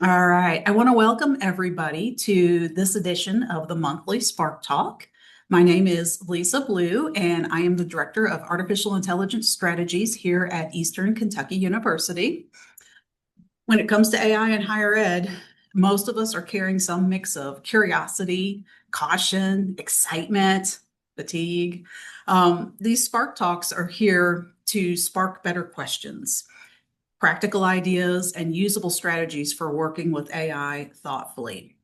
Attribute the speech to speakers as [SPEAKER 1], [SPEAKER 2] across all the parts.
[SPEAKER 1] All right. I want to welcome everybody to this edition of the monthly Spark Talk. My name is Lisa Blue, and I am the Director of Artificial Intelligence Strategies here at Eastern Kentucky University. When it comes to AI in higher ed, most of us are carrying some mix of curiosity, caution, excitement, fatigue. These Spark Talks are here to spark better questions, practical ideas, and usable strategies for working with AI thoughtfully.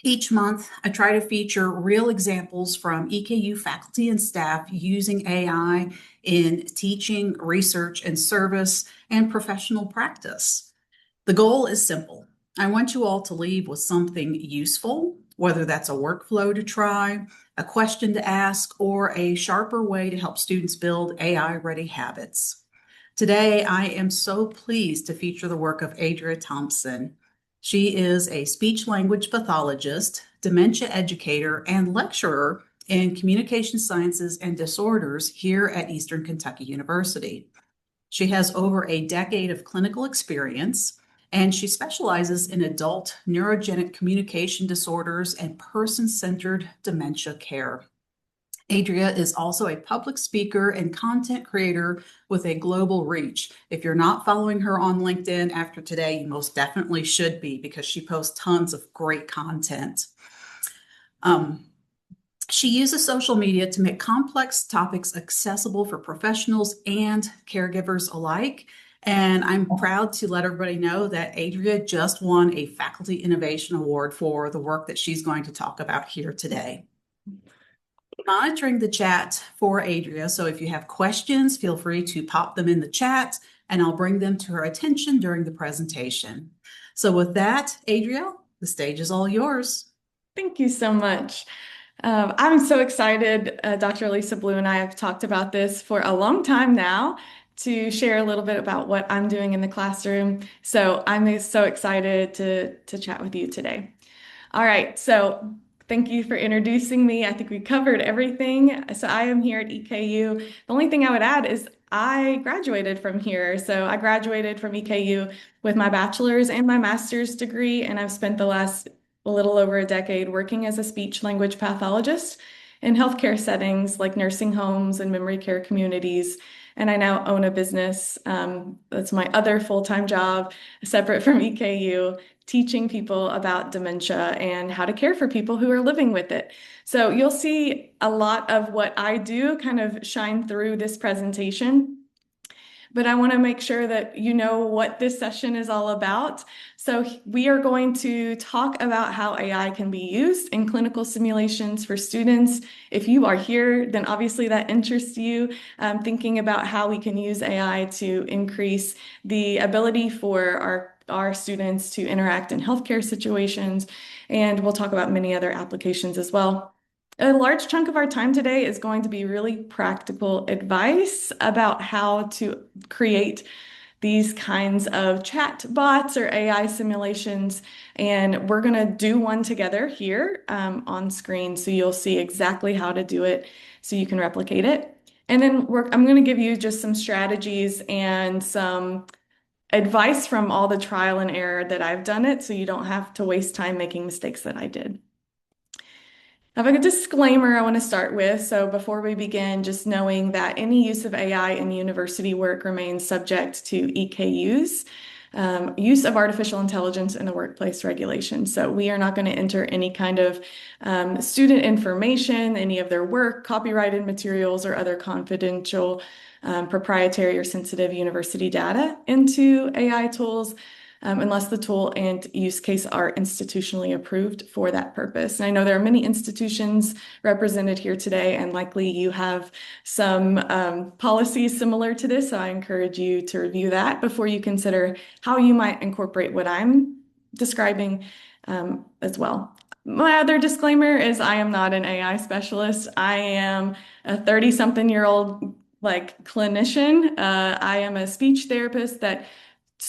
[SPEAKER 1] Each month, I try to feature real examples from EKU faculty and staff using AI in teaching, research, and service and professional practice. The goal is simple. I want you all to leave with something useful, whether that's a workflow to try, a question to ask, or a sharper way to help students build AI-ready habits. Today, I am so pleased to feature the work of Adria Thompson. She is a speech-language pathologist, dementia educator, and lecturer in communication sciences and disorders here at Eastern Kentucky University. She has over a decade of clinical experience, and she specializes in adult neurogenic communication disorders and person-centered dementia care. Adria is also a public speaker and content creator with a global reach. If you're not following her on LinkedIn after today, you most definitely should be because she posts tons of great content. She uses social media to make complex topics accessible for professionals and caregivers alike. And I'm proud to let everybody know that Adria just won a Faculty Innovation Award for the work that she's going to talk about here today. Monitoring the chat for Adria, so if you have questions, feel free to pop them in the chat and I'll bring them to her attention during the presentation. So with that, Adria, the stage is all yours.
[SPEAKER 2] Thank you so much. I'm so excited. Dr. Lisa Blue and I have talked about this for a long time now to share a little bit about what I'm doing in the classroom. So I'm so excited to chat with you today. All right, so thank you for introducing me. I think we covered everything. So I am here at EKU. The only thing I would add is I graduated from here. So I graduated from EKU with my bachelor's and my master's degree, and I've spent the last a little over a decade working as a speech language pathologist in healthcare settings like nursing homes and memory care communities. And I now own a business. That's my other full-time job, separate from EKU, teaching people about dementia and how to care for people who are living with it. So you'll see a lot of what I do kind of shine through this presentation. But I want to make sure that you know what this session is all about. So we are going to talk about how AI can be used in clinical simulations for students. If you are here, then obviously that interests you, thinking about how we can use AI to increase the ability for our students to interact in healthcare situations. And we'll talk about many other applications as well. A large chunk of our time today is going to be really practical advice about how to create these kinds of chat bots or AI simulations. And we're going to do one together here on screen. So you'll see exactly how to do it so you can replicate it. And then I'm going to give you just some strategies and some advice from all the trial and error that I've done it so you don't have to waste time making mistakes that I did. I have a disclaimer I want to start with. So before we begin, just knowing that any use of AI in university work remains subject to EKU's use of artificial intelligence in the workplace regulation. So we are not going to enter any kind of student information, any of their work, copyrighted materials, or other confidential, proprietary, or sensitive university data into AI tools. Unless the tool and use case are institutionally approved for that purpose. And I know there are many institutions represented here today, and likely you have some policies similar to this, so I encourage you to review that before you consider how you might incorporate what I'm describing as well. My other disclaimer is I am not an AI specialist. I am a 30-something-year-old clinician. I am a speech therapist that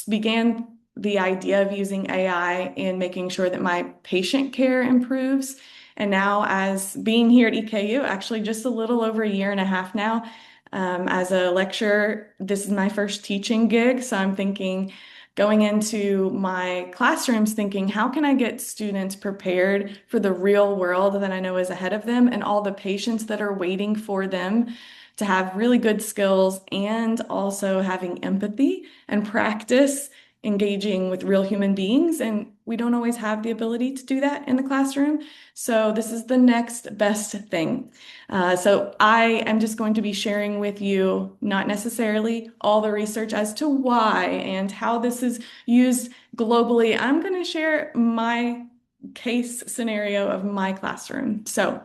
[SPEAKER 2] began the idea of using AI in making sure that my patient care improves. And now, as being here at EKU, actually just a little over a year and a half now, as a lecturer, this is my first teaching gig. So I'm thinking going into my classrooms thinking, how can I get students prepared for the real world that I know is ahead of them and all the patients that are waiting for them to have really good skills and also having empathy and practice engaging with real human beings. And we don't always have the ability to do that in the classroom. So this is the next best thing. So I am just going to be sharing with you, not necessarily all the research as to why and how this is used globally. I'm going to share my case scenario of my classroom. So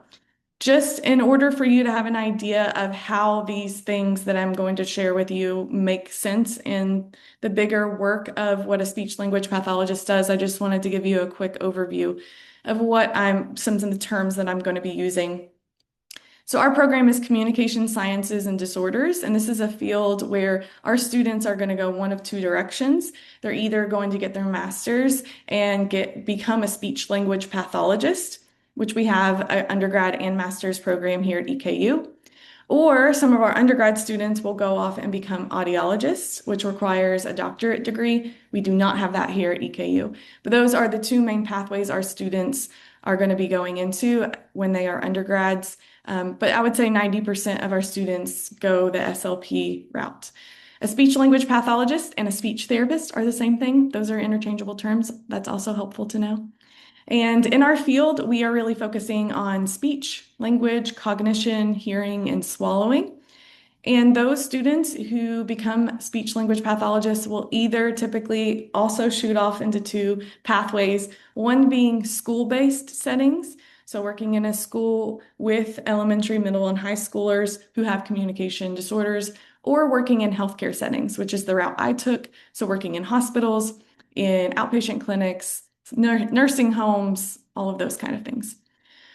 [SPEAKER 2] just in order for you to have an idea of how these things that I'm going to share with you make sense in the bigger work of what a speech language pathologist does, I just wanted to give you a quick overview of some of the terms that I'm going to be using. So our program is Communication Sciences and Disorders, and this is a field where our students are going to go one of two directions. They're either going to get their master's and become a speech language pathologist, which we have an undergrad and master's program here at EKU. Or some of our undergrad students will go off and become audiologists, which requires a doctorate degree. We do not have that here at EKU. But those are the two main pathways our students are going to be going into when they are undergrads. But I would say 90% of our students go the SLP route. A speech language pathologist and a speech therapist are the same thing. Those are interchangeable terms. That's also helpful to know. And in our field, we are really focusing on speech, language, cognition, hearing, and swallowing. And those students who become speech language pathologists will either typically also shoot off into two pathways, one being school-based settings, so working in a school with elementary, middle, and high schoolers who have communication disorders, or working in healthcare settings, which is the route I took, so working in hospitals, in outpatient clinics, nursing homes, all of those kind of things.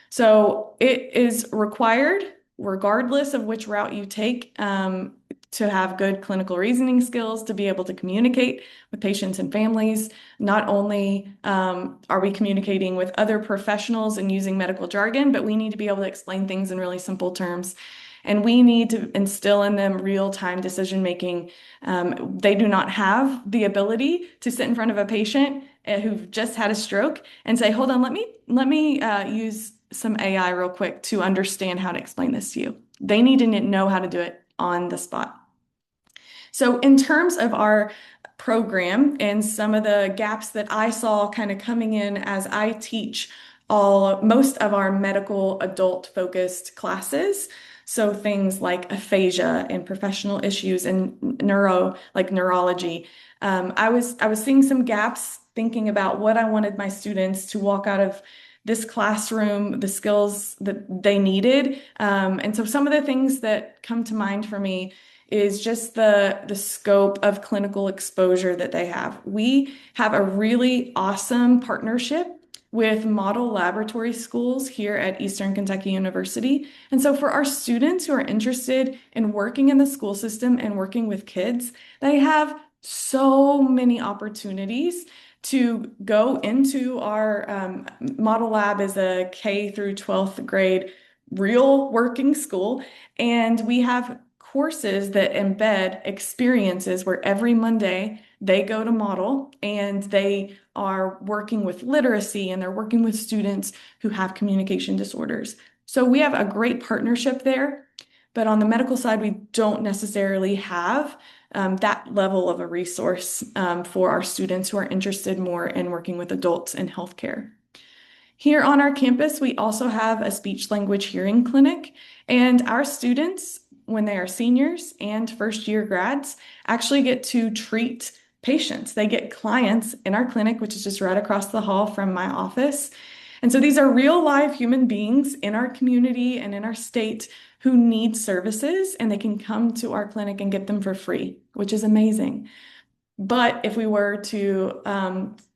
[SPEAKER 2] So it is required, regardless of which route you take, to have good clinical reasoning skills, to be able to communicate with patients and families. Not only are we communicating with other professionals and using medical jargon, but we need to be able to explain things in really simple terms. And we need to instill in them real-time decision-making. They do not have the ability to sit in front of a patient who've just had a stroke and say, hold on, let me use some AI real quick to understand how to explain this to you. They need to know how to do it on the spot. So in terms of our program and some of the gaps that I saw kind of coming in as I teach most of our medical adult focused classes, so things like aphasia and professional issues and neurology. I was seeing some gaps thinking about what I wanted my students to walk out of this classroom, the skills that they needed. And so some of the things that come to mind for me is just the scope of clinical exposure that they have. We have a really awesome partnership with model laboratory schools here at Eastern Kentucky University. And so for our students who are interested in working in the school system and working with kids, they have so many opportunities to go into our model lab as a K through 12th grade real working school. And we have courses that embed experiences where every Monday they go to model and they are working with literacy and they're working with students who have communication disorders. So we have a great partnership there, but on the medical side, we don't necessarily have that level of a resource for our students who are interested more in working with adults in healthcare. Here on our campus, we also have a speech language hearing clinic, and our students, when they are seniors and first year grads, actually get to treat patients. They get clients in our clinic, which is just right across the hall from my office. And so these are real live human beings in our community and in our state who need services, and they can come to our clinic and get them for free, which is amazing. But if we were to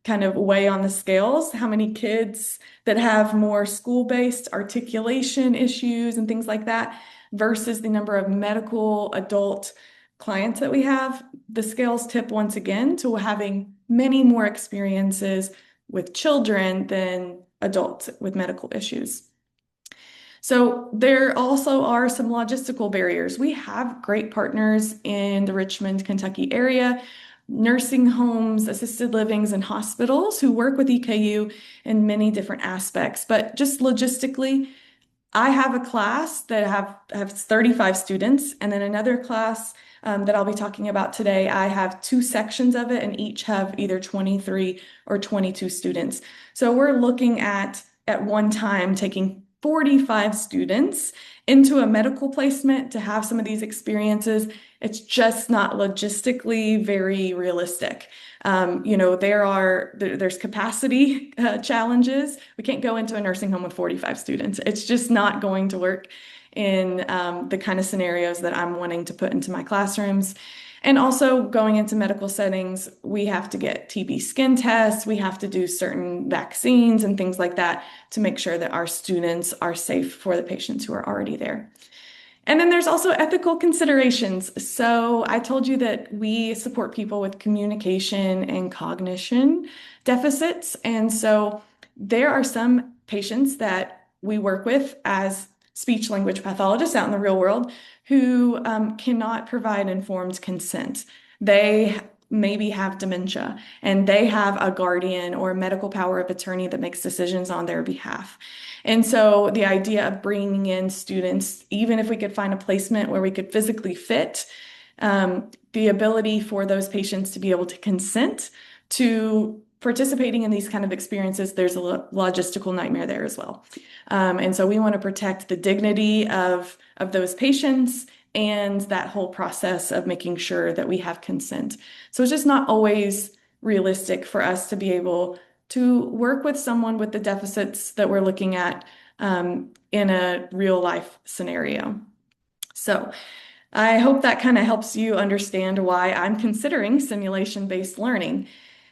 [SPEAKER 2] kind of weigh on the scales, how many kids that have more school-based articulation issues and things like that versus the number of medical adult clients that we have, the scales tip once again to having many more experiences with children than adults with medical issues. So there also are some logistical barriers. We have great partners in the Richmond, Kentucky area. nursing homes, assisted livings, and hospitals who work with EKU in many different aspects. But just logistically, I have a class that have 35 students, and then another class that I'll be talking about today, I have two sections of it, and each have either 23 or 22 students. So we're looking at one time taking 45 students into a medical placement to have some of these experiences. It's just not logistically very realistic. There's capacity challenges. We can't go into a nursing home with 45 students. It's just not going to work in the kind of scenarios that I'm wanting to put into my classrooms. And also going into medical settings, we have to get TB skin tests, we have to do certain vaccines and things like that to make sure that our students are safe for the patients who are already there. And then there's also ethical considerations. So I told you that we support people with communication and cognition deficits. And so there are some patients that we work with as speech language pathologists out in the real world who cannot provide informed consent. They maybe have dementia and they have a guardian or a medical power of attorney that makes decisions on their behalf. And so the idea of bringing in students, even if we could find a placement where we could physically fit, the ability for those patients to be able to consent to participating in these kind of experiences, there's a logistical nightmare there as well. And so we want to protect the dignity of those patients and that whole process of making sure that we have consent. So it's just not always realistic for us to be able to work with someone with the deficits that we're looking at in a real life scenario. So I hope that kind of helps you understand why I'm considering simulation-based learning.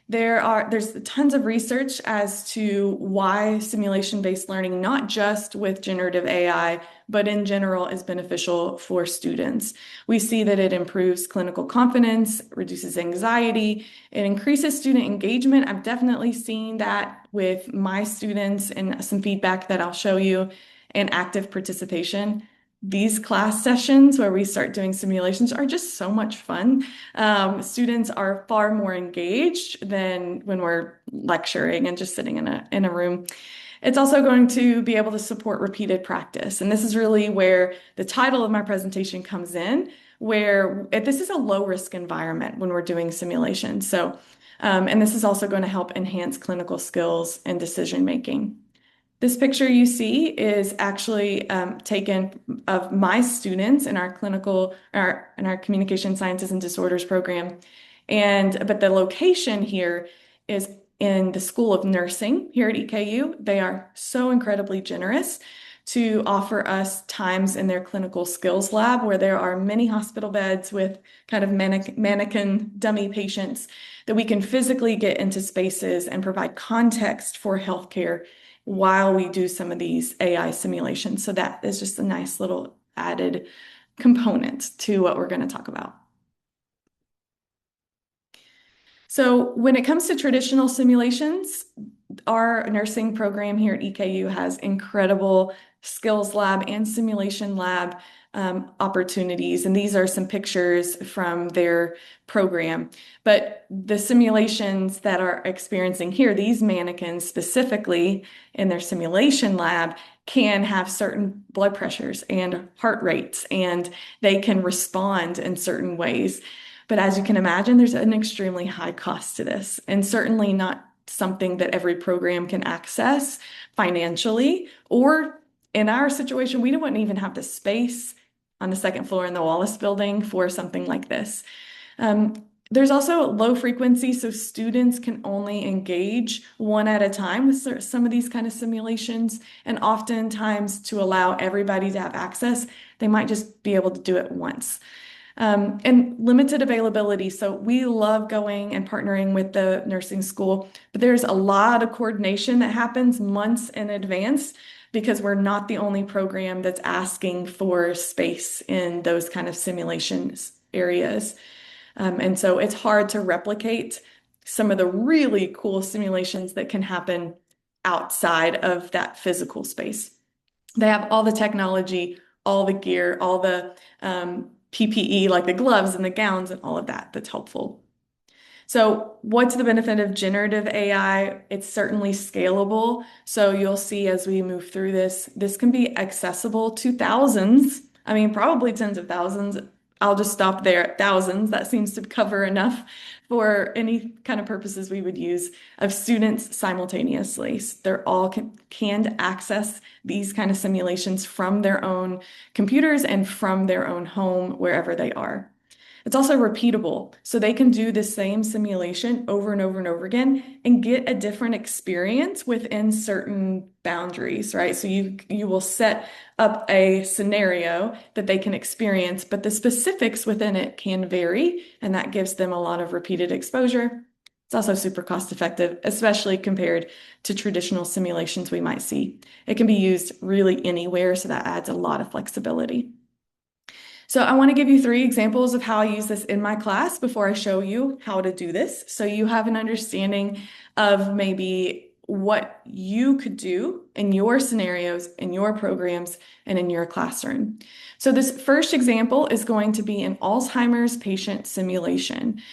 [SPEAKER 2] There's tons of research as to why simulation-based learning, not just with generative AI, but in general, is beneficial for students. We see that it improves clinical confidence, reduces anxiety, it increases student engagement. I've definitely seen that with my students and some feedback that I'll show you, and active participation. These class sessions where we start doing simulations are just so much fun. Students are far more engaged than when we're lecturing and just sitting in a room. It's also going to be able to support repeated practice. And this is really where the title of my presentation comes in, where this is a low risk environment when we're doing simulations. So, and this is also going to help enhance clinical skills and decision making. This picture you see is actually taken of my students in our communication sciences and disorders program. But the location here is in the School of Nursing here at EKU. They are so incredibly generous to offer us times in their clinical skills lab where there are many hospital beds with kind of mannequin dummy patients that we can physically get into spaces and provide context for healthcare while we do some of these AI simulations. So that is just a nice little added component to what we're going to talk about. So when it comes to traditional simulations, our nursing program here at EKU has incredible skills lab and simulation lab opportunities. And these are some pictures from their program. But the simulations that are experiencing here, these mannequins specifically in their simulation lab can have certain blood pressures and heart rates, and they can respond in certain ways. But as you can imagine, there's an extremely high cost to this, and certainly not something that every program can access financially, or in our situation, we wouldn't even have the space on the second floor in the Wallace building for something like this. There's also low frequency, so students can only engage one at a time with some of these kind of simulations. And oftentimes, to allow everybody to have access, they might just be able to do it once. And limited availability. So we love going and partnering with the nursing school, but there's a lot of coordination that happens months in advance because we're not the only program that's asking for space in those kind of simulations areas. And so it's hard to replicate some of the really cool simulations that can happen outside of that physical space. They have all the technology, all the gear, all the PPE, like the gloves and the gowns and all of that that's helpful. So, what's the benefit of generative AI? It's certainly scalable. So, you'll see as we move through this, this can be accessible to thousands. I mean, probably tens of thousands. I'll just stop there at thousands. That seems to cover enough for any kind of purposes we would use of students simultaneously. So they're all can access these kind of simulations from their own computers and from their own home, wherever they are. It's also repeatable, so they can do the same simulation over and over and over again and get a different experience within certain boundaries, right? So you will set up a scenario that they can experience, but the specifics within it can vary, and that gives them a lot of repeated exposure. It's also super cost effective, especially compared to traditional simulations we might see. It can be used really anywhere, so that adds a lot of flexibility. So I want to give you 3 examples of how I use this in my class before I show you how to do this. So you have an understanding of maybe what you could do in your scenarios, in your programs, and in your classroom. So this first example is going to be an Alzheimer's patient simulation.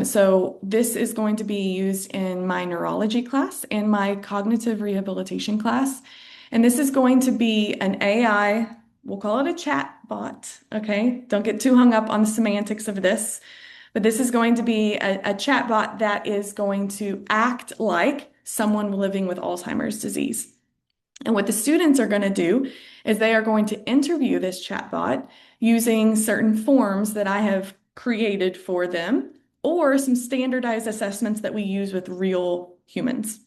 [SPEAKER 2] So this is going to be used in my neurology class and my cognitive rehabilitation class. And this is going to be an AI, we'll call it a chat bot, okay? Don't get too hung up on the semantics of this, but this is going to be a chat bot that is going to act like someone living with Alzheimer's disease. And what the students are going to do is they are going to interview this chatbot using certain forms that I have created for them or some standardized assessments that we use with real humans.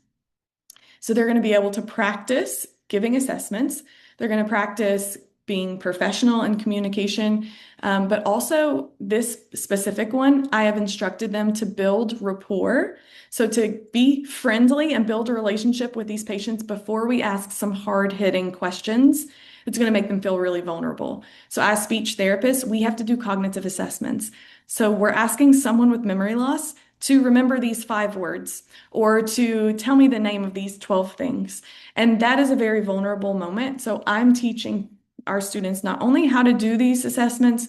[SPEAKER 2] So they're going to be able to practice giving assessments. They're going to practice being professional in communication, but also this specific one, I have instructed them to build rapport. So to be friendly and build a relationship with these patients before we ask some hard-hitting questions, it's going to make them feel really vulnerable. So as speech therapists, we have to do cognitive assessments. So we're asking someone with memory loss to remember these 5 words or to tell me the name of these 12 things. And that is a very vulnerable moment. So I'm teaching our students not only how to do these assessments,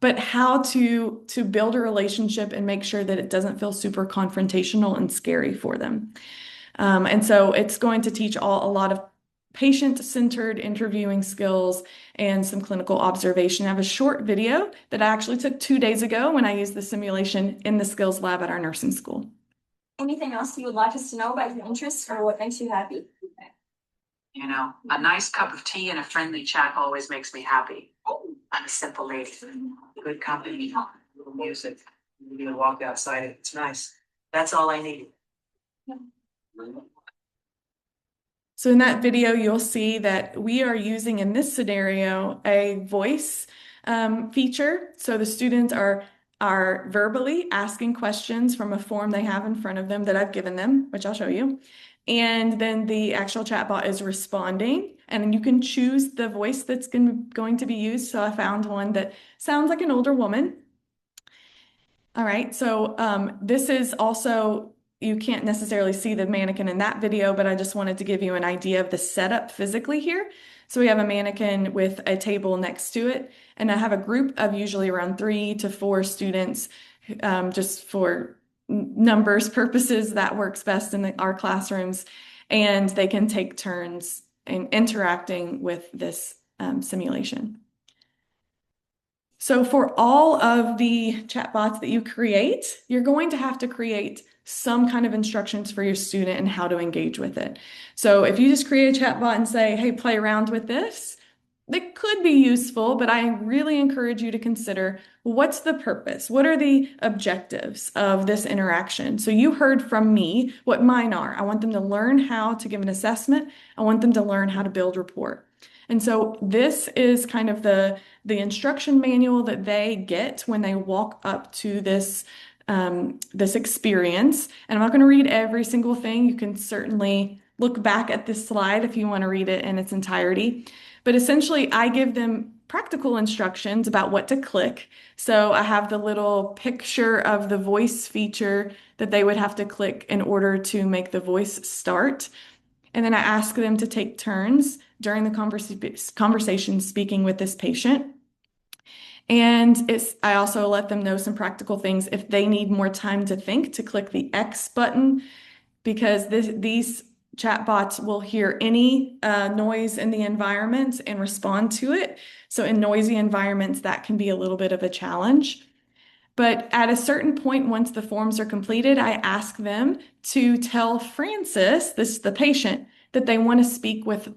[SPEAKER 2] but how to build a relationship and make sure that it doesn't feel super confrontational and scary for them. And so it's going to teach a lot of patient-centered interviewing skills and some clinical observation. I have a short video that I actually took 2 days ago when I used the simulation in the skills lab at our nursing school.
[SPEAKER 3] Anything else you would like us to know about your interests or what makes you happy?
[SPEAKER 4] You know, a nice cup of tea and a friendly chat always makes me happy. I'm a simple lady. Good company, little music. You can walk outside it. It's nice. That's all I need.
[SPEAKER 2] So in that video, you'll see that we are using in this scenario a voice feature. So the students are verbally asking questions from a form they have in front of them that I've given them, which I'll show you. And then the actual chatbot is responding, and then you can choose the voice that's going to be used. So I found one that sounds like an older woman. All right, so this is also, you can't necessarily see the mannequin in that video, but I just wanted to give you an idea of the setup physically here. So we have a mannequin with a table next to it, and I have a group of usually around 3 to 4 students, just for numbers purposes, that works best in our classrooms, and they can take turns in interacting with this simulation. So for all of the chatbots that you create, you're going to have to create some kind of instructions for your student and how to engage with it. So if you just create a chatbot and say, hey, play around with this, that could be useful, but I really encourage you to consider, what's the purpose? What are the objectives of this interaction? So you heard from me what mine are. I want them to learn how to give an assessment. I want them to learn how to build rapport. And so this is kind of the instruction manual that they get when they walk up to this this experience. And I'm not going to read every single thing. You can certainly look back at this slide if you want to read it in its entirety. But essentially, I give them practical instructions about what to click. So I have the little picture of the voice feature that they would have to click in order to make the voice start. And then I ask them to take turns during the conversation speaking with this patient. And I also let them know some practical things. If they need more time to think, to click the X button, because these chatbots will hear any noise in the environment and respond to it. So in noisy environments, that can be a little bit of a challenge. But at a certain point, once the forms are completed, I ask them to tell Frances, this is the patient, that they want to speak with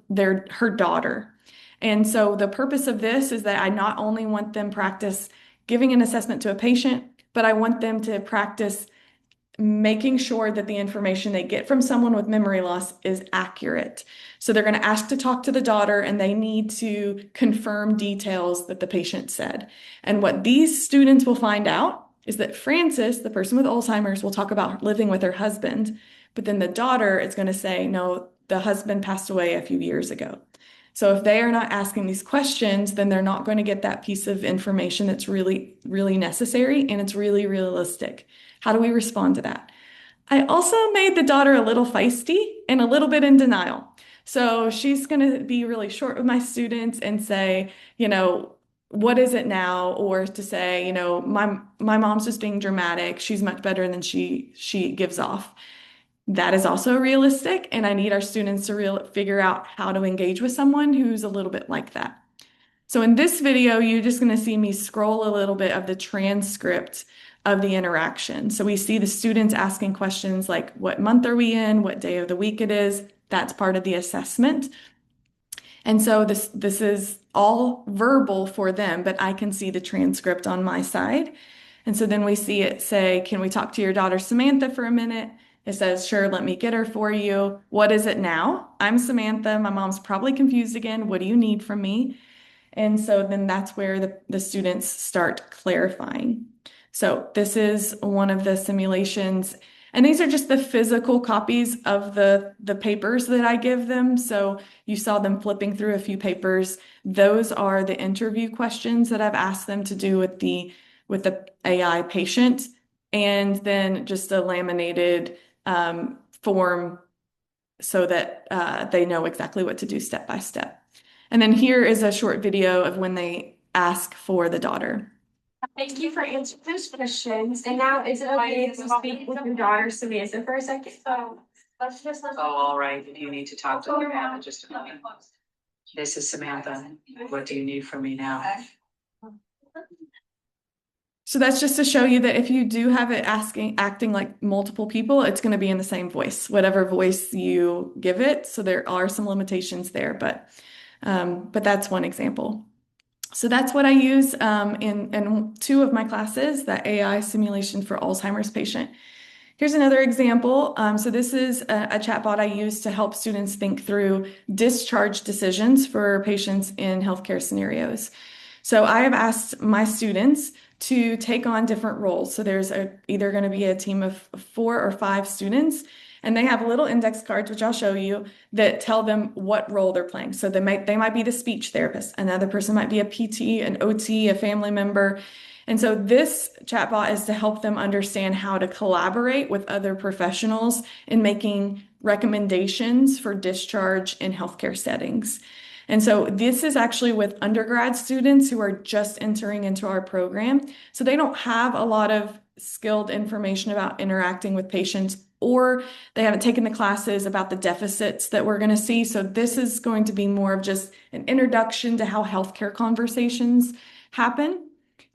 [SPEAKER 2] her daughter. And so the purpose of this is that I not only want them practice giving an assessment to a patient, but I want them to practice making sure that the information they get from someone with memory loss is accurate. So they're going to ask to talk to the daughter, and they need to confirm details that the patient said. And what these students will find out is that Frances, the person with Alzheimer's, will talk about living with her husband, but then the daughter is going to say, no, the husband passed away a few years ago. So if they are not asking these questions, then they're not going to get that piece of information that's really, really necessary, and it's really realistic. How do we respond to that? I also made the daughter a little feisty and a little bit in denial. So she's going to be really short with my students and say, what is it now? Or to say, my mom's just being dramatic. She's much better than she gives off. That is also realistic, and I need our students to figure out how to engage with someone who's a little bit like that. So in this video, you're just going to see me scroll a little bit of the transcript of the interaction. So we see the students asking questions like, what month are we in? What day of the week it is? That's part of the assessment. And so this is all verbal for them, but I can see the transcript on my side. And so then we see it say, can we talk to your daughter Samantha for a minute? It says, sure, let me get her for you. What is it now? I'm Samantha. My mom's probably confused again. What do you need from me? And so then that's where the students start clarifying. So this is one of the simulations, and these are just the physical copies of the papers that I give them. So you saw them flipping through a few papers. Those are the interview questions that I've asked them to do with the AI patient, and then just a laminated form so that they know exactly what to do step by step. And then here is a short video of when they ask for the daughter.
[SPEAKER 3] Thank you for answering those questions. And now is it okay to speak with your daughter Samantha for a second? So let's just
[SPEAKER 4] Oh, all right. If you need to talk to her in just a moment. This is Samantha. What do you need from me now?
[SPEAKER 2] So that's just to show you that if you do have it acting like multiple people, it's going to be in the same voice, whatever voice you give it. So there are some limitations there, but that's one example. So that's what I use in two of my classes, that AI simulation for Alzheimer's patient. Here's another example. So this is a chatbot I use to help students think through discharge decisions for patients in healthcare scenarios. So I have asked my students to take on different roles. So there's either going to be a team of 4 or 5 students, and they have little index cards, which I'll show you, that tell them what role they're playing. So they might be the speech therapist. Another person might be a PT, an OT, a family member. And so this chatbot is to help them understand how to collaborate with other professionals in making recommendations for discharge in healthcare settings. And so this is actually with undergrad students who are just entering into our program. So they don't have a lot of skilled information about interacting with patients, or they haven't taken the classes about the deficits that we're going to see. So this is going to be more of just an introduction to how healthcare conversations happen.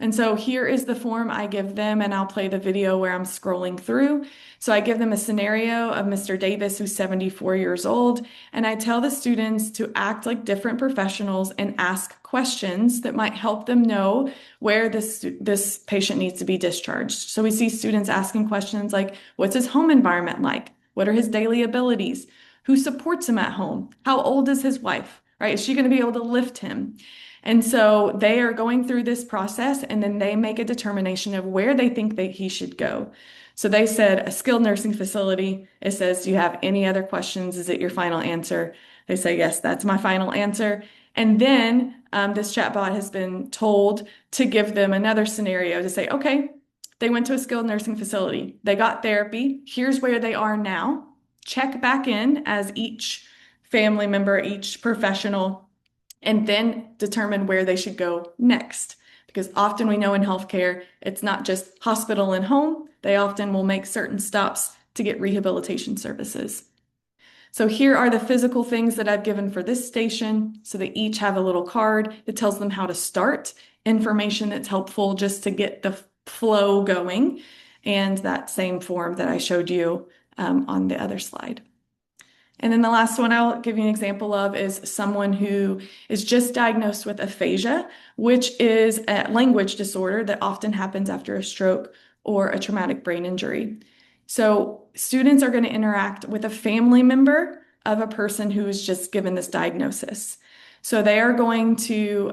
[SPEAKER 2] And so here is the form I give them, and I'll play the video where I'm scrolling through. So I give them a scenario of Mr. Davis, who's 74 years old, and I tell the students to act like different professionals and ask questions that might help them know where this patient needs to be discharged. So we see students asking questions like, what's his home environment like? What are his daily abilities? Who supports him at home? How old is his wife? Right? Is she going to be able to lift him? And so they are going through this process, and then they make a determination of where they think that he should go. So they said a skilled nursing facility. It says, do you have any other questions? Is it your final answer? They say, yes, that's my final answer. And then this chatbot has been told to give them another scenario to say, okay, they went to a skilled nursing facility. They got therapy. Here's where they are now. Check back in as each family member, each professional, and then determine where they should go next. because often we know in healthcare, it's not just hospital and home. They often will make certain stops to get rehabilitation services. So here are the physical things that I've given for this station. So they each have a little card that tells them how to start, information that's helpful just to get the flow going, and that same form that I showed you on the other slide. And then the last one I'll give you an example of is someone who is just diagnosed with aphasia, which is a language disorder that often happens after a stroke or a traumatic brain injury. So students are going to interact with a family member of a person who is just given this diagnosis. So they are going to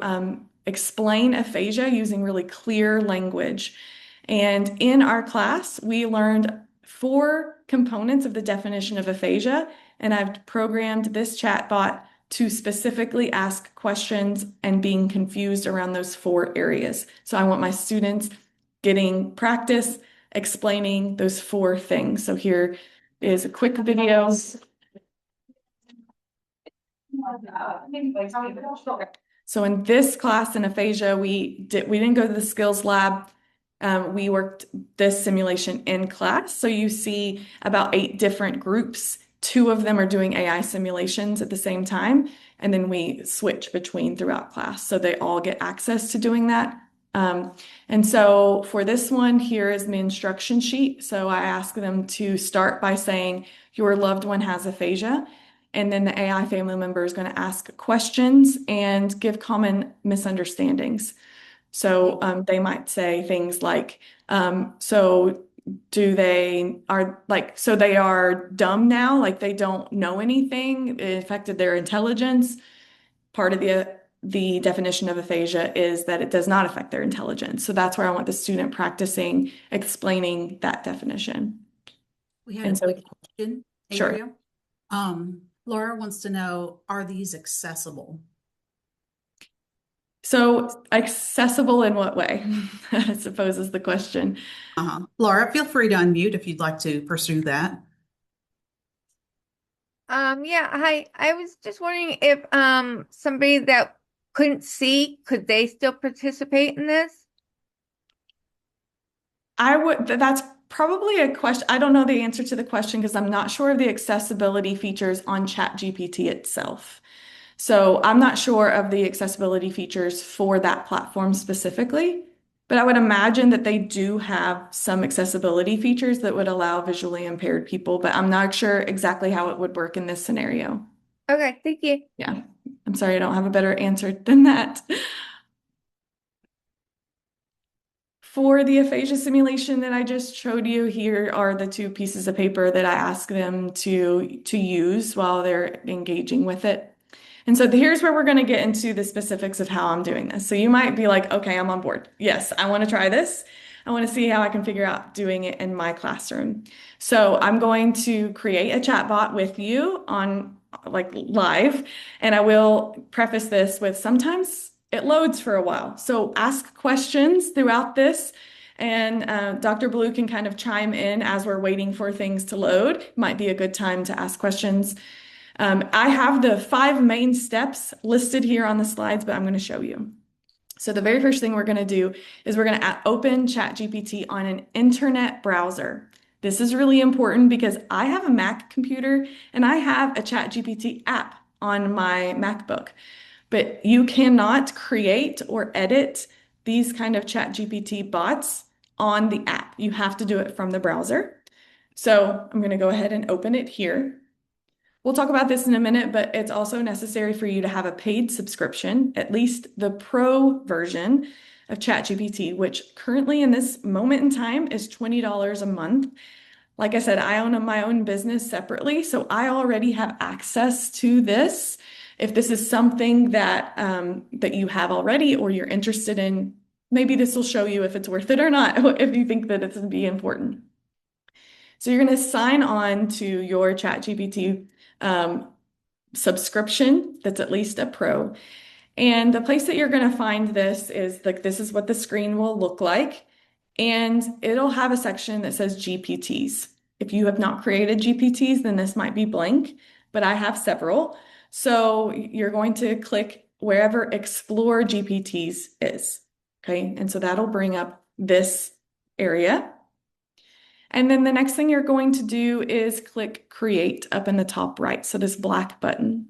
[SPEAKER 2] explain aphasia using really clear language. And in our class, we learned 4 components of the definition of aphasia, and I've programmed this chatbot to specifically ask questions and being confused around those 4 areas. So I want my students getting practice explaining those 4 things. So here is a quick video. So in this class in aphasia, we didn't go to the skills lab. We worked this simulation in class. So you see about 8 different groups. 2 of them are doing AI simulations at the same time, and then we switch between throughout class. So they all get access to doing that. And so for this one, here is the instruction sheet. So I ask them to start by saying, your loved one has aphasia. And then the AI family member is going to ask questions and give common misunderstandings. So they might say things like, so they are dumb now, like they don't know anything, it affected their intelligence. Part of the definition of aphasia is that it does not affect their intelligence. So that's where I want the student practicing explaining that definition.
[SPEAKER 1] We had a quick question, Adria.
[SPEAKER 2] Sure.
[SPEAKER 1] Laura wants to know, are these accessible?
[SPEAKER 2] So accessible in what way? I suppose is the question.
[SPEAKER 1] Laura, feel free to unmute if you'd like to pursue that.
[SPEAKER 5] Yeah, hi. I was just wondering if somebody that couldn't see, could they still participate in this?
[SPEAKER 2] That's probably a question. I don't know the answer to the question because I'm not sure of the accessibility features on ChatGPT itself. So I'm not sure of the accessibility features for that platform specifically, but I would imagine that they do have some accessibility features that would allow visually impaired people, but I'm not sure exactly how it would work in this scenario.
[SPEAKER 5] Okay, thank you.
[SPEAKER 2] Yeah, I'm sorry, I don't have a better answer than that. For the aphasia simulation that I just showed you, here are the 2 pieces of paper that I ask them to use while they're engaging with it. And so here's where we're going to get into the specifics of how I'm doing this. So you might be like, okay, I'm on board. Yes, I want to try this. I want to see how I can figure out doing it in my classroom. So I'm going to create a chatbot with you on live, and I will preface this with sometimes it loads for a while. So ask questions throughout this, and Dr. Blue can kind of chime in as we're waiting for things to load. Might be a good time to ask questions. I have the 5 main steps listed here on the slides, but I'm going to show you. So the very first thing we're going to do is we're going to open ChatGPT on an internet browser. This is really important because I have a Mac computer and I have a ChatGPT app on my MacBook, but you cannot create or edit these kind of ChatGPT bots on the app. You have to do it from the browser. So I'm going to go ahead and open it here. We'll talk about this in a minute, but it's also necessary for you to have a paid subscription, at least the pro version of ChatGPT, which currently in this moment in time is $20 a month. Like I said, I own my own business separately, so I already have access to this. If this is something that that you have already or you're interested in, maybe this will show you if it's worth it or not, if you think that it's going to be important. So you're going to sign on to your ChatGPT subscription that's at least a pro. And the place that you're going to find this is this is what the screen will look like. And it'll have a section that says GPTs. If you have not created GPTs, then this might be blank, but I have several. So you're going to click wherever Explore GPTs is. Okay, and so that'll bring up this area. And then the next thing you're going to do is click Create up in the top right. So this black button.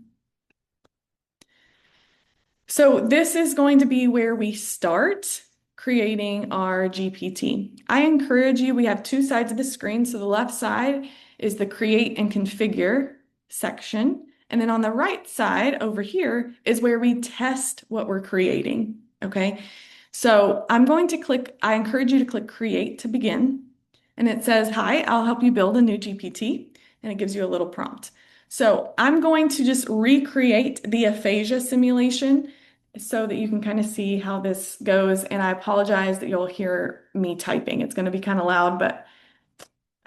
[SPEAKER 2] So this is going to be where we start creating our GPT. I encourage you, we have two sides of the screen. So the left side is the Create and Configure section. And then on the right side over here is where we test what we're creating. Okay, so I'm going to click, I encourage you to click Create to begin. And it says, hi, I'll help you build a new GPT. And it gives you a little prompt. So I'm going to just recreate the aphasia simulation so that you can kind of see how this goes. And I apologize that you'll hear me typing. It's going to be kind of loud, but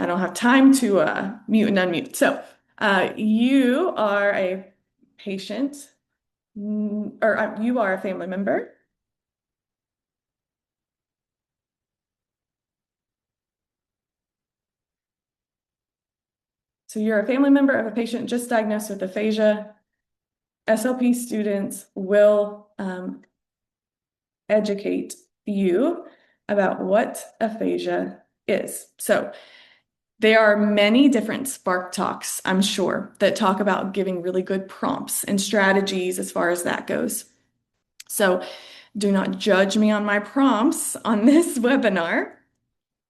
[SPEAKER 2] I don't have time to mute and unmute. So you are a patient, or you are a family member. So you're a family member of a patient just diagnosed with aphasia. SLP students will educate you about what aphasia is. So there are many different Spark Talks, I'm sure, that talk about giving really good prompts and strategies as far as that goes. So do not judge me on my prompts on this webinar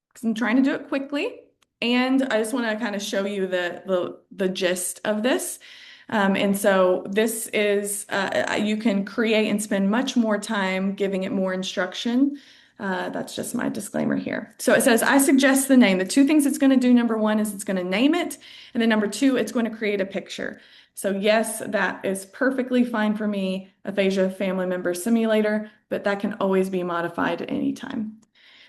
[SPEAKER 2] because I'm trying to do it quickly. And I just want to kind of show you the gist of this. And so this is, you can create and spend much more time giving it more instruction. That's just my disclaimer here. So it says, I suggest the name. The two things it's going to do, number one, is it's going to name it. And then number two, it's going to create a picture. So yes, that is perfectly fine for me, aphasia family member simulator, but that can always be modified at any time.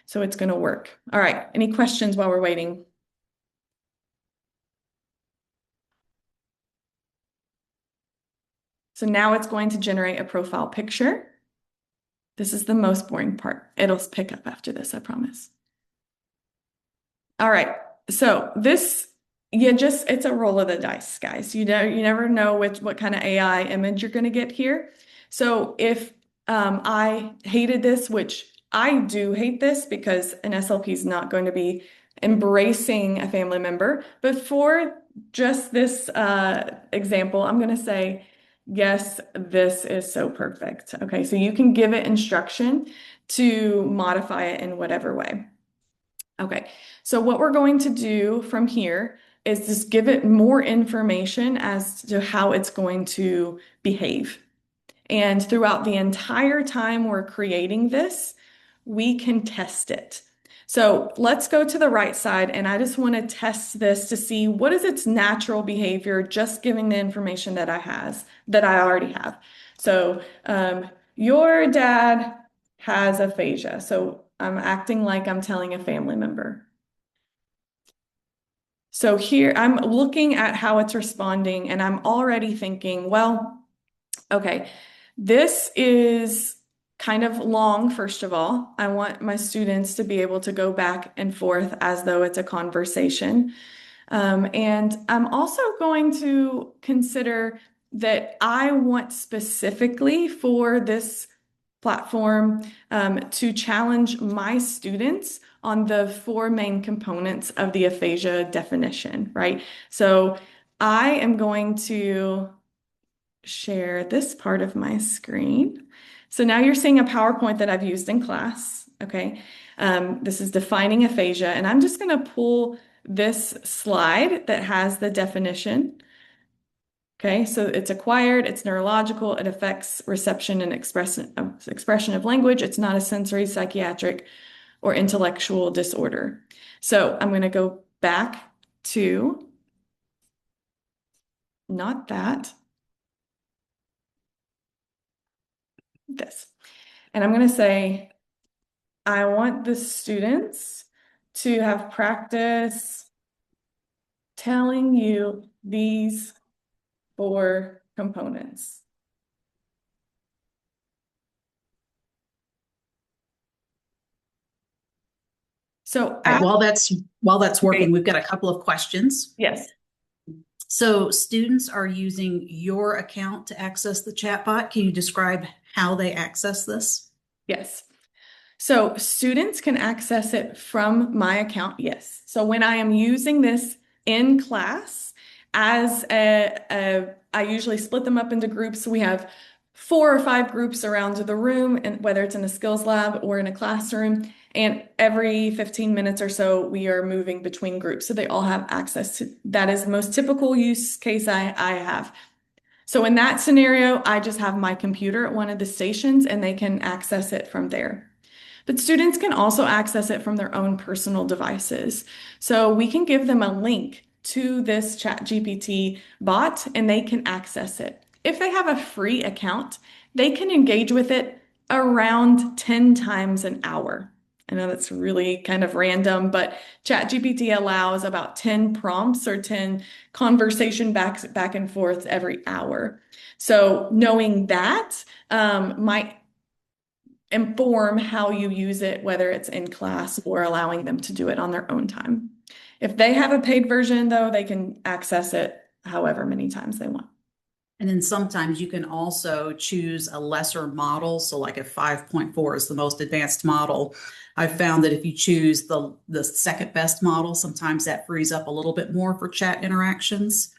[SPEAKER 2] So it's going to work. All right. Any questions while we're waiting? So now it's going to generate a profile picture. This is the most boring part. It'll pick up after this, I promise. All right. So this, it's a roll of the dice, guys. You never know what kind of AI image you're going to get here. So if I hated this, which I do hate this because an SLP is not going to be embracing a family member. But for just this example, I'm going to say, yes, this is so perfect. Okay, so you can give it instruction to modify it in whatever way. Okay, so what we're going to do from here is just give it more information as to how it's going to behave. And throughout the entire time we're creating this, we can test it. So let's go to the right side, and I just want to test this to see what is its natural behavior, just giving the information that I already have. So your dad has aphasia. So I'm acting like I'm telling a family member. So here I'm looking at how it's responding, and I'm already thinking, well, okay, this is kind of long, first of all. I want my students to be able to go back and forth as though it's a conversation. And I'm also going to consider that I want specifically for this platform to challenge my students on the four main components of the aphasia definition, right? So I am going to share this part of my screen. So now you're seeing a PowerPoint that I've used in class, okay? This is defining aphasia, and I'm just going to pull this slide that has the definition. Okay, so it's acquired, it's neurological, it affects reception and expression of language. It's not a sensory, psychiatric, or intellectual disorder. So I'm going to go back to, not that, this. And I'm going to say, I want the students to have practice telling you these four components. So
[SPEAKER 1] While that's working, we've got a couple of questions.
[SPEAKER 2] yes.
[SPEAKER 1] So students are using your account to access the chatbot. Can you describe how they access this?
[SPEAKER 2] Yes. So students can access it from my account, yes. So when I am using this in class, I usually split them up into groups. We have 4 or 5 groups around the room, and whether it's in a skills lab or in a classroom, and every 15 minutes or so, we are moving between groups. So they all have access to that is the most typical use case I have. So in that scenario, I just have my computer at one of the stations and they can access it from there. But students can also access it from their own personal devices. So we can give them a link to this ChatGPT bot and they can access it. If they have a free account, they can engage with it around 10 times an hour. I know that's really kind of random, but ChatGPT allows about 10 prompts or 10 conversation back and forth every hour. So knowing that might inform how you use it, whether it's in class or allowing them to do it on their own time. If they have a paid version, though, they can access it however many times they want.
[SPEAKER 1] And then sometimes you can also choose a lesser model. So like if 5.4 is the most advanced model, I've found that if you choose the second best model, sometimes that frees up a little bit more for chat interactions.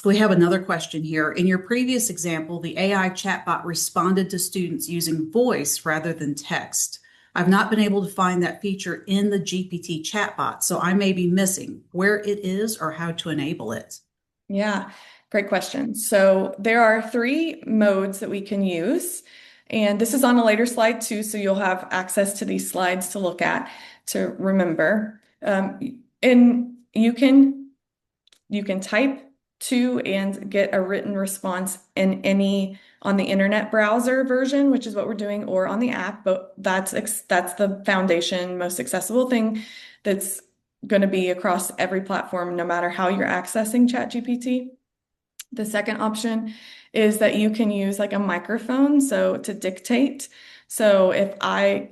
[SPEAKER 1] We have another question here. In your previous example, the AI chatbot responded to students using voice rather than text. I've not been able to find that feature in the GPT chatbot, so I may be missing where it is or how to enable it.
[SPEAKER 2] Yeah, great question. So there are 3 modes that we can use. And this is on a later slide too, so you'll have access to these slides to look at to remember. And you can type to and get a written response on the internet browser version, which is what we're doing, or on the app. But that's the foundation, most accessible thing that's going to be across every platform, no matter how you're accessing ChatGPT. The second option is that you can use like a microphone, so to dictate. So if I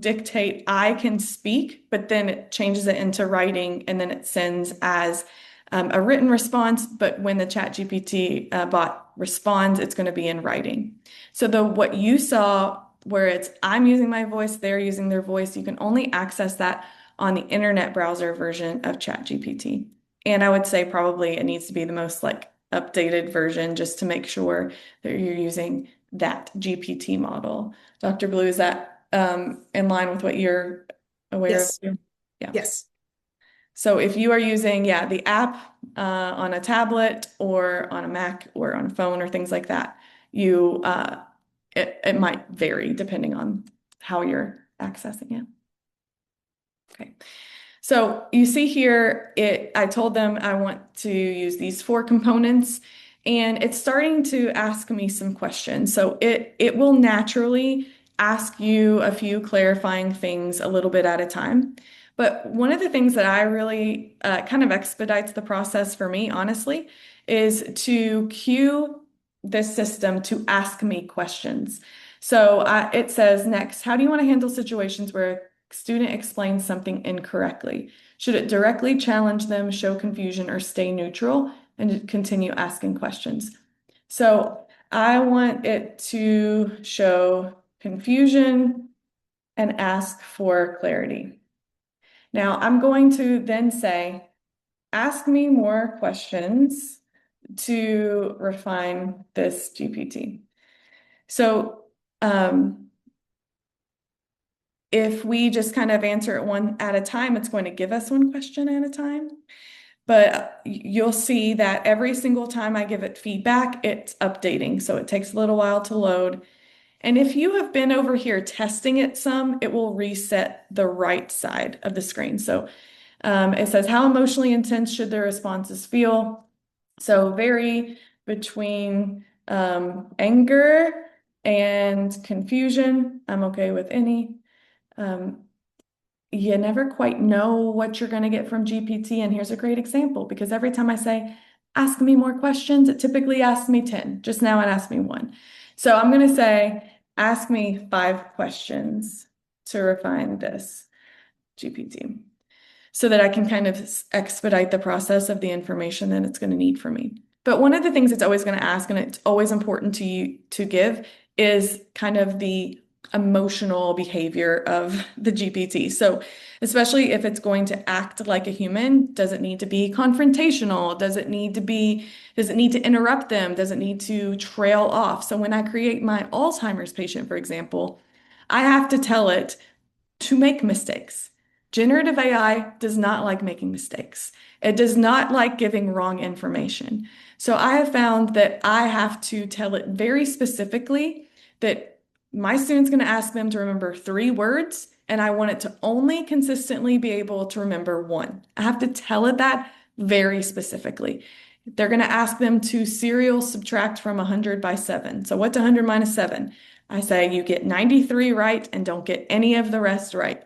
[SPEAKER 2] dictate, I can speak, but then it changes it into writing and then it sends as a written response. But when the ChatGPT bot responds, it's going to be in writing. So what you saw where it's I'm using my voice, they're using their voice, you can only access that on the internet browser version of ChatGPT. And I would say probably it needs to be the most like updated version just to make sure that you're using that GPT model. Dr. Blue, is that in line with what you're aware
[SPEAKER 1] Yes.
[SPEAKER 2] of? Yeah.
[SPEAKER 1] Yes.
[SPEAKER 2] So if you are using, the app on a tablet or on a Mac or on a phone or things like that, it might vary depending on how you're accessing it. Okay. So you see here, I told them I want to use these 4 components, and it's starting to ask me some questions. So it will naturally ask you a few clarifying things a little bit at a time. But one of the things that I really kind of expedites the process for me, honestly, is to cue this system to ask me questions. So it says next, how do you want to handle situations where student explains something incorrectly? Should it directly challenge them, show confusion, or stay neutral and continue asking questions? So I want it to show confusion and ask for clarity. Now I'm going to then say, ask me more questions to refine this GPT. So if we just kind of answer it one at a time, it's going to give us one question at a time. But you'll see that every single time I give it feedback, it's updating. So it takes a little while to load. And if you have been over here testing it some, it will reset the right side of the screen. So it says, how emotionally intense should the responses feel? So vary between anger and confusion. I'm okay with any. You never quite know what you're going to get from GPT. And here's a great example, because every time I say, ask me more questions, it typically asks me 10. Just now it asked me 1. So I'm going to say, ask me 5 questions to refine this GPT so that I can kind of expedite the process of the information that it's going to need from me. But one of the things it's always going to ask, and it's always important to you to give, is kind of the emotional behavior of the GPT. So especially if it's going to act like a human, does it need to be confrontational? Does it need to interrupt them? Does it need to trail off? So when I create my Alzheimer's patient, for example, I have to tell it to make mistakes. Generative AI does not like making mistakes. It does not like giving wrong information. So I have found that I have to tell it very specifically that my student's going to ask them to remember 3 words, and I want it to only consistently be able to remember 1. I have to tell it that very specifically. They're going to ask them to serial subtract from 100 by 7. So what's 100 minus 7? I say you get 93 right and don't get any of the rest right.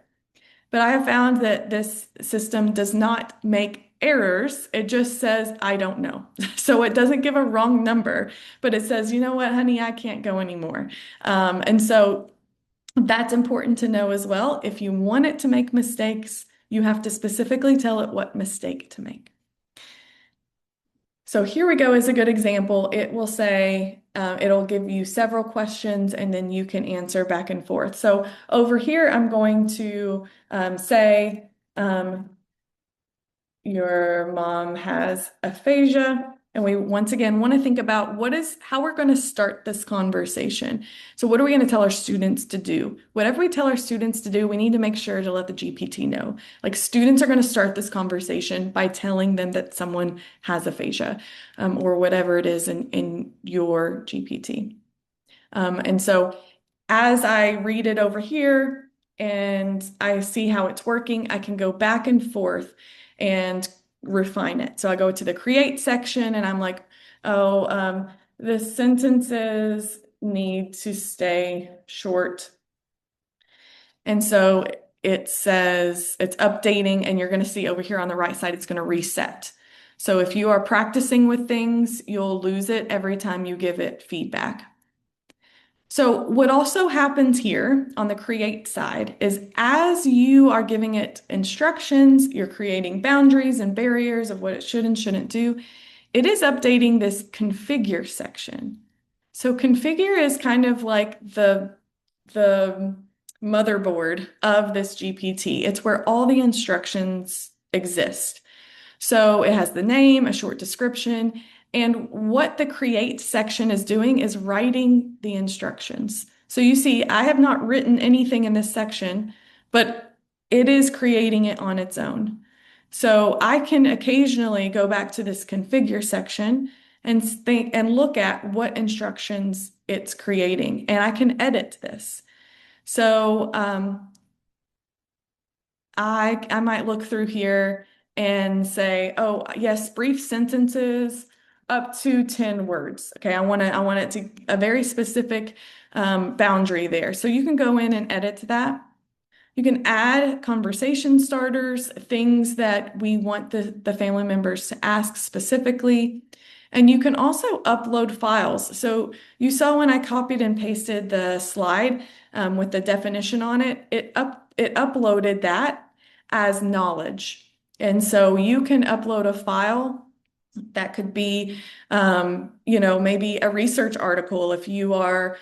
[SPEAKER 2] But I have found that this system does not make errors. It just says, I don't know. So it doesn't give a wrong number, but it says, you know what, honey, I can't go anymore. And so that's important to know as well. If you want it to make mistakes, you have to specifically tell it what mistake to make. So here we go as a good example. It will say, it'll give you several questions and then you can answer back and forth. So over here, I'm going to say, your mom has aphasia. And we once again want to think about how we're going to start this conversation. So what are we going to tell our students to do? Whatever we tell our students to do, we need to make sure to let the GPT know. Like students are going to start this conversation by telling them that someone has aphasia or whatever it is in your GPT. And so as I read it over here and I see how it's working, I can go back and forth and refine it. So I go to the create section and I'm like, oh, the sentences need to stay short. And so it says it's updating, and you're going to see over here on the right side, it's going to reset. So if you are practicing with things, you'll lose it every time you give it feedback. So what also happens here on the create side is as you are giving it instructions, you're creating boundaries and barriers of what it should and shouldn't do, it is updating this configure section. So configure is kind of like the motherboard of this GPT. It's where all the instructions exist. So it has the name, a short description, and what the create section is doing is writing the instructions. So you see, I have not written anything in this section, but it is creating it on its own. So I can occasionally go back to this configure section and think and look at what instructions it's creating, and I can edit this. So I might look through here and say, oh, yes, brief sentences up to 10 words. Okay, I want it to a very specific boundary there. So you can go in and edit that. You can add conversation starters, things that we want the family members to ask specifically. And you can also upload files. So you saw when I copied and pasted the slide with the definition on it, it uploaded that as knowledge. And so you can upload a file that could be, maybe a research article if you are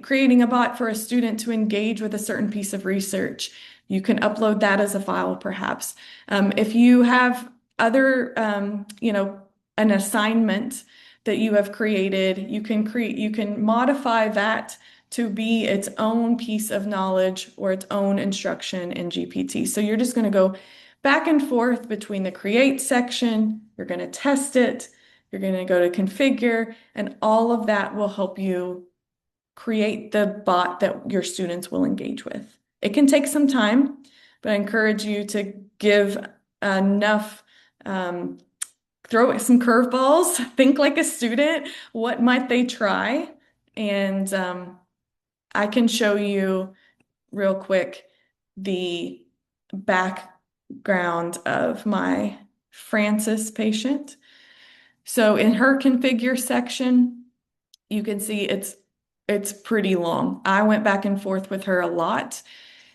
[SPEAKER 2] creating a bot for a student to engage with a certain piece of research. You can upload that as a file, perhaps. If you have other, an assignment that you have created, you can modify that to be its own piece of knowledge or its own instruction in GPT. So you're just going to go back and forth between the create section, you're going to test it, you're going to go to configure, and all of that will help you create the bot that your students will engage with. It can take some time, but I encourage you to give enough, throw some curveballs, think like a student, what might they try? And I can show you real quick the background of my Frances patient. So in her configure section, you can see it's pretty long. I went back and forth with her a lot.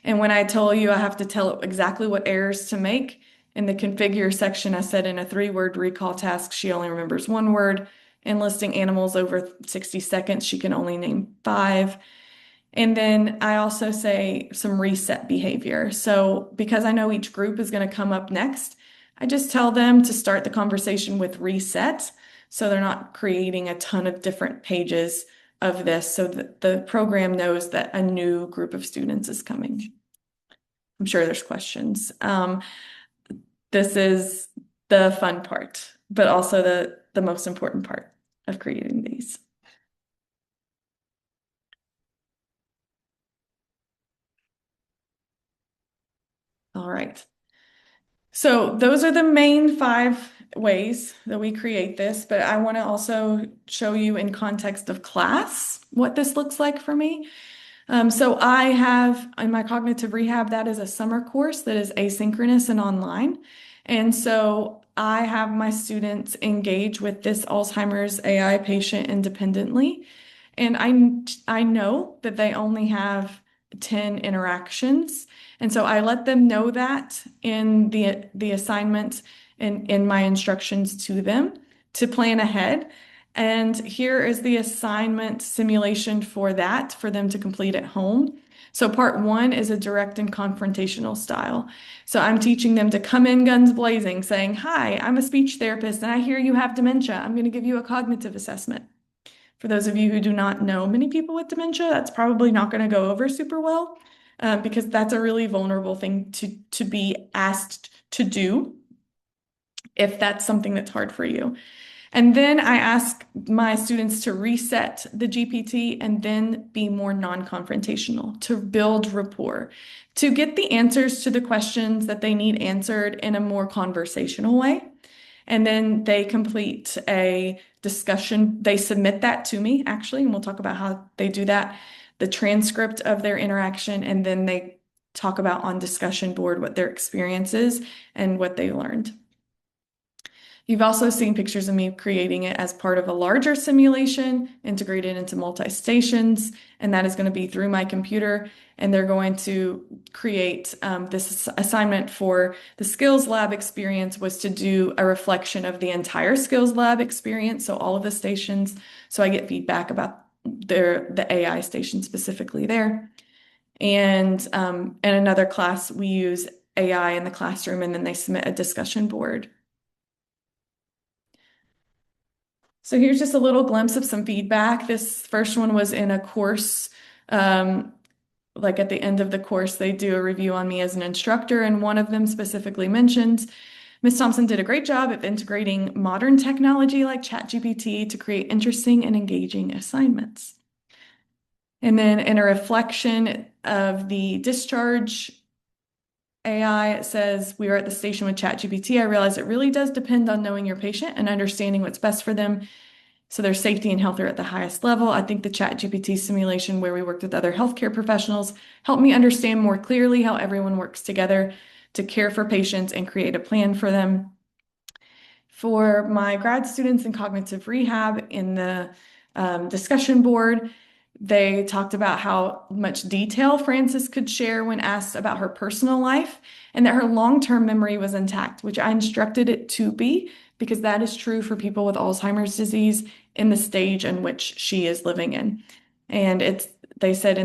[SPEAKER 2] And when I told you I have to tell it exactly what errors to make, in the configure section, I said in a 3-word recall task, she only remembers 1 word. In listing animals over 60 seconds, she can only name 5. And then I also say some reset behavior. So because I know each group is going to come up next, I just tell them to start the conversation with reset. So they're not creating a ton of different pages of this so that the program knows that a new group of students is coming. I'm sure there's questions. This is the fun part, but also the most important part of creating these. All right. So those are the main 5 ways that we create this, but I want to also show you in context of class what this looks like for me. So I have in my cognitive rehab, that is a summer course that is asynchronous and online. And so I have my students engage with this Alzheimer's AI patient independently. And I know that they only have 10 interactions. And so I let them know that in the assignment and in my instructions to them to plan ahead. And here is the assignment simulation for that for them to complete at home. So part 1 is a direct and confrontational style. So I'm teaching them to come in guns blazing, saying, "Hi, I'm a speech therapist and I hear you have dementia. I'm going to give you a cognitive assessment." For those of you who do not know many people with dementia, that's probably not going to go over super well because that's a really vulnerable thing to be asked to do if that's something that's hard for you. And then I ask my students to reset the GPT and then be more non-confrontational, to build rapport, to get the answers to the questions that they need answered in a more conversational way. And then they complete a discussion. They submit that to me, actually, and we'll talk about how they do that, the transcript of their interaction, and then they talk about on discussion board what their experience is and what they learned. You've also seen pictures of me creating it as part of a larger simulation, integrated into multi-stations, and that is going to be through my computer. And they're going to create this assignment for the skills lab experience was to do a reflection of the entire skills lab experience, so all of the stations. So I get feedback about the AI station specifically there. And in another class, we use AI in the classroom, and then they submit a discussion board. So here's just a little glimpse of some feedback. This first one was in a course, like at the end of the course, they do a review on me as an instructor, and one of them specifically mentioned, "Ms. Thompson did a great job of integrating modern technology like ChatGPT to create interesting and engaging assignments." And then in a reflection of the discharge AI, it says, "We were at the station with ChatGPT. I realized it really does depend on knowing your patient and understanding what's best for them. So their safety and health are at the highest level. I think the ChatGPT simulation where we worked with other healthcare professionals helped me understand more clearly how everyone works together to care for patients and create a plan for them." For my grad students in cognitive rehab in the discussion board, they talked about how much detail Frances could share when asked about her personal life and that her long-term memory was intact, which I instructed it to be because that is true for people with Alzheimer's disease in the stage in which she is living in. And they said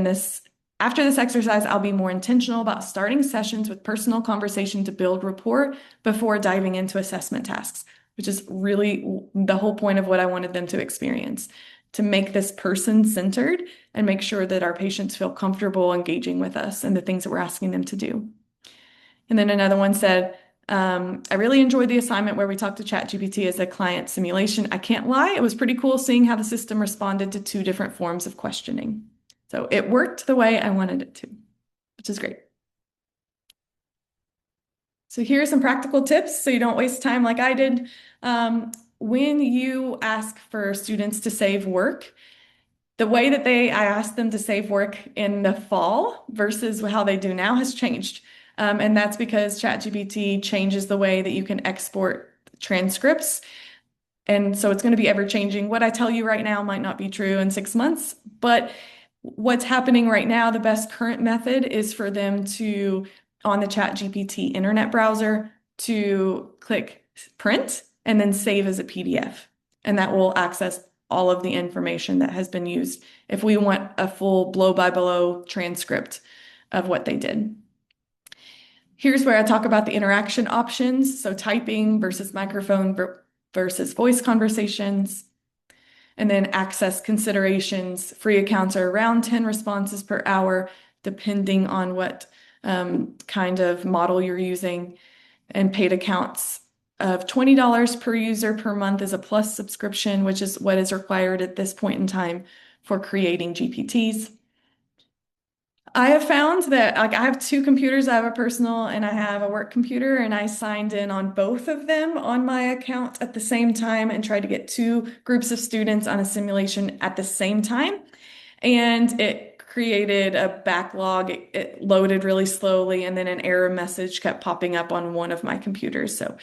[SPEAKER 2] after this exercise, I'll be more intentional about starting sessions with personal conversation to build rapport before diving into assessment tasks, which is really the whole point of what I wanted them to experience, to make this person-centered and make sure that our patients feel comfortable engaging with us and the things that we're asking them to do. And then another one said, "I really enjoyed the assignment where we talked to ChatGPT as a client simulation. I can't lie, it was pretty cool seeing how the system responded to 2 different forms of questioning. So it worked the way I wanted it to, which is great." So here are some practical tips so you don't waste time like I did. When you ask for students to save work, the way that I asked them to save work in the fall versus how they do now has changed. And that's because ChatGPT changes the way that you can export transcripts. And so it's going to be ever changing. What I tell you right now might not be true in 6 months, but what's happening right now, the best current method is for them to, on the ChatGPT internet browser, to click print and then save as a PDF. And that will access all of the information that has been used if we want a full blow-by-blow transcript of what they did. Here's where I talk about the interaction options, so typing versus microphone versus voice conversations. And then access considerations. Free accounts are around 10 responses per hour, depending on what kind of model you're using. And paid accounts of $20 per user per month is a plus subscription, which is what is required at this point in time for creating GPTs. I have found that I have two computers. I have a personal and I have a work computer, and I signed in on both of them on my account at the same time and tried to get two groups of students on a simulation at the same time. And it created a backlog. It loaded really slowly, and then an error message kept popping up on one of my computers. So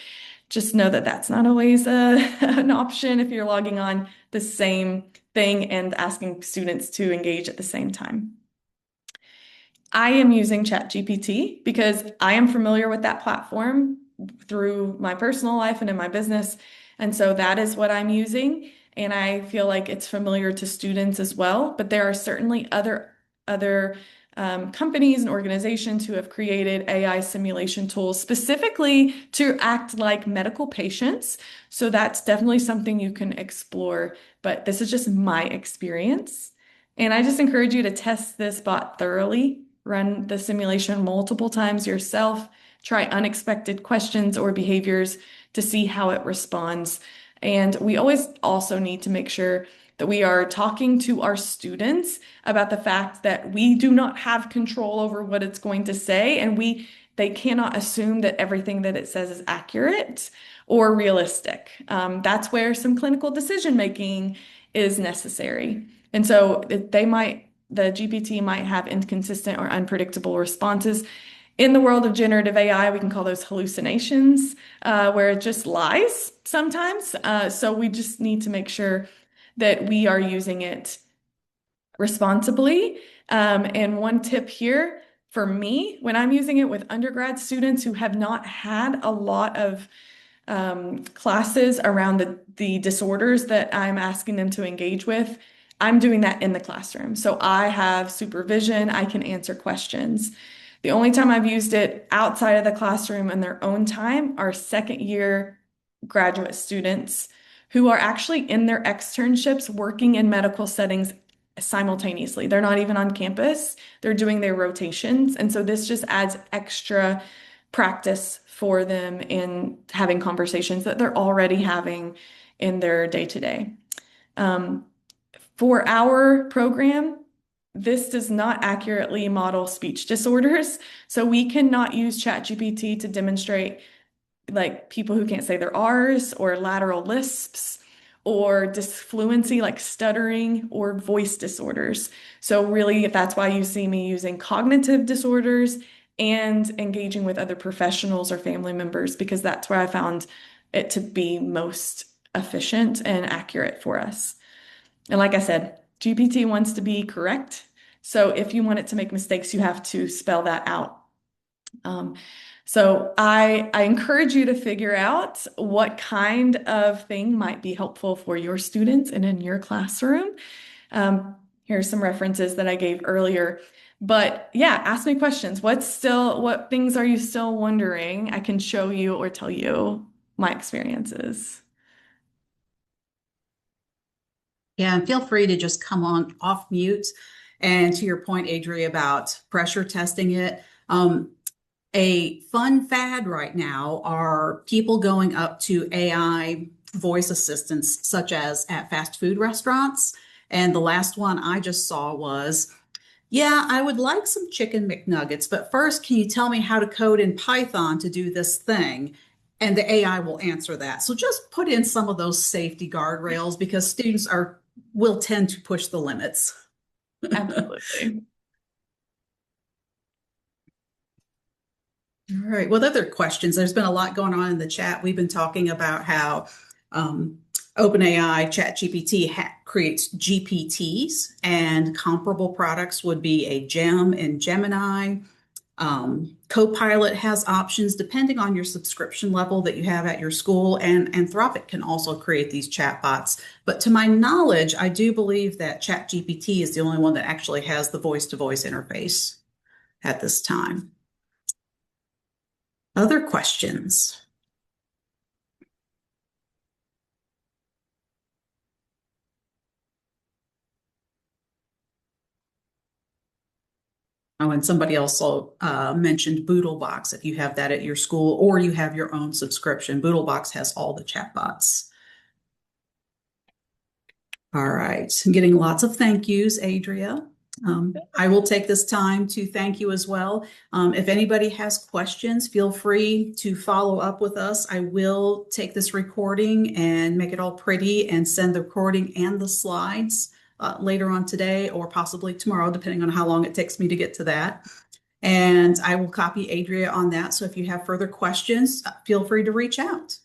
[SPEAKER 2] just know that that's not always an option if you're logging on the same thing and asking students to engage at the same time. I am using ChatGPT because I am familiar with that platform through my personal life and in my business. And so that is what I'm using. And I feel like it's familiar to students as well. But there are certainly other companies and organizations who have created AI simulation tools specifically to act like medical patients. So that's definitely something you can explore. But this is just my experience. And I just encourage you to test this bot thoroughly. Run the simulation multiple times yourself, try unexpected questions or behaviors to see how it responds. And we always also need to make sure that we are talking to our students about the fact that we do not have control over what it's going to say, and they cannot assume that everything that it says is accurate or realistic. That's where some clinical decision making is necessary. And so the GPT might have inconsistent or unpredictable responses. In the world of generative AI, we can call those hallucinations, where it just lies sometimes. So we just need to make sure that we are using it responsibly. And one tip here for me, when I'm using it with undergrad students who have not had a lot of classes around the disorders that I'm asking them to engage with, I'm doing that in the classroom. So I have supervision, I can answer questions. The only time I've used it outside of the classroom in their own time are second-year graduate students who are actually in their externships working in medical settings simultaneously. They're not even on campus, they're doing their rotations. And so this just adds extra practice for them in having conversations that they're already having in their day-to-day. For our program, this does not accurately model speech disorders. So we cannot use ChatGPT to demonstrate like people who can't say their R's or lateral lisps or disfluency like stuttering or voice disorders. So really, that's why you see me using cognitive disorders and engaging with other professionals or family members, because that's where I found it to be most efficient and accurate for us. And like I said, GPT wants to be correct. So if you want it to make mistakes, you have to spell that out. So I encourage you to figure out what kind of thing might be helpful for your students and in your classroom. Here's some references that I gave earlier. But yeah, ask me questions. What things are you still wondering? I can show you or tell you my experiences.
[SPEAKER 1] Yeah, and feel free to just come on off mute. And to your point, Adria, about pressure testing it, a fun fad right now are people going up to AI voice assistants, such as at fast food restaurants. And the last one I just saw was, yeah, I would like some chicken McNuggets, but first, can you tell me how to code in Python to do this thing? And the AI will answer that. So just put in some of those safety guardrails, because students will tend to push the limits.
[SPEAKER 2] Absolutely.
[SPEAKER 1] All right. Well, other questions. There's been a lot going on in the chat. We've been talking about how OpenAI ChatGPT creates GPTs, and comparable products would be a Gem and Gemini. Copilot has options depending on your subscription level that you have at your school, and Anthropic can also create these chatbots. But to my knowledge, I do believe that ChatGPT is the only one that actually has the voice-to-voice interface at this time. Other questions? Oh, and somebody also mentioned Boodlebox. If you have that at your school or you have your own subscription, Boodlebox has all the chatbots. All right, I'm getting lots of thank yous, Adria. I will take this time to thank you as well. If anybody has questions, feel free to follow up with us. I will take this recording and make it all pretty and send the recording and the slides later on today or possibly tomorrow, depending on how long it takes me to get to that. And I will copy Adria on that. So if you have further questions, feel free to reach out.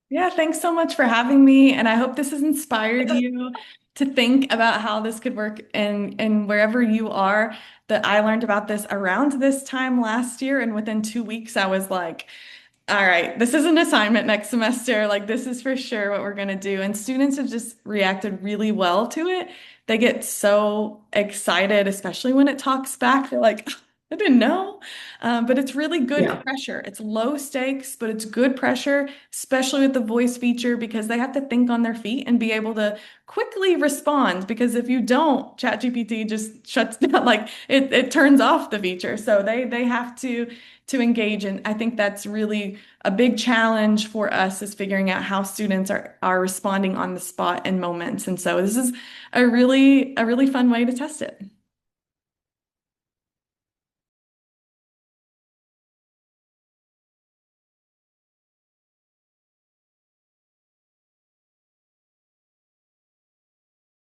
[SPEAKER 2] Yeah, thanks so much for having me. And I hope this has inspired you to think about how this could work in wherever you are. That I learned about this around this time last year, and within 2 weeks, I was like, all right, this is an assignment next semester. Like, this is for sure what we're going to do. And students have just reacted really well to it. They get so excited, especially when it talks back. They're like, I didn't know. But it's really good pressure. It's low stakes, but it's good pressure, especially with the voice feature, because they have to think on their feet and be able to quickly respond. Because if you don't, ChatGPT just shuts down, like it turns off the feature. So they have to engage. And I think that's really a big challenge for us, is figuring out how students are responding on the spot in moments. And so this is a really fun way to test it.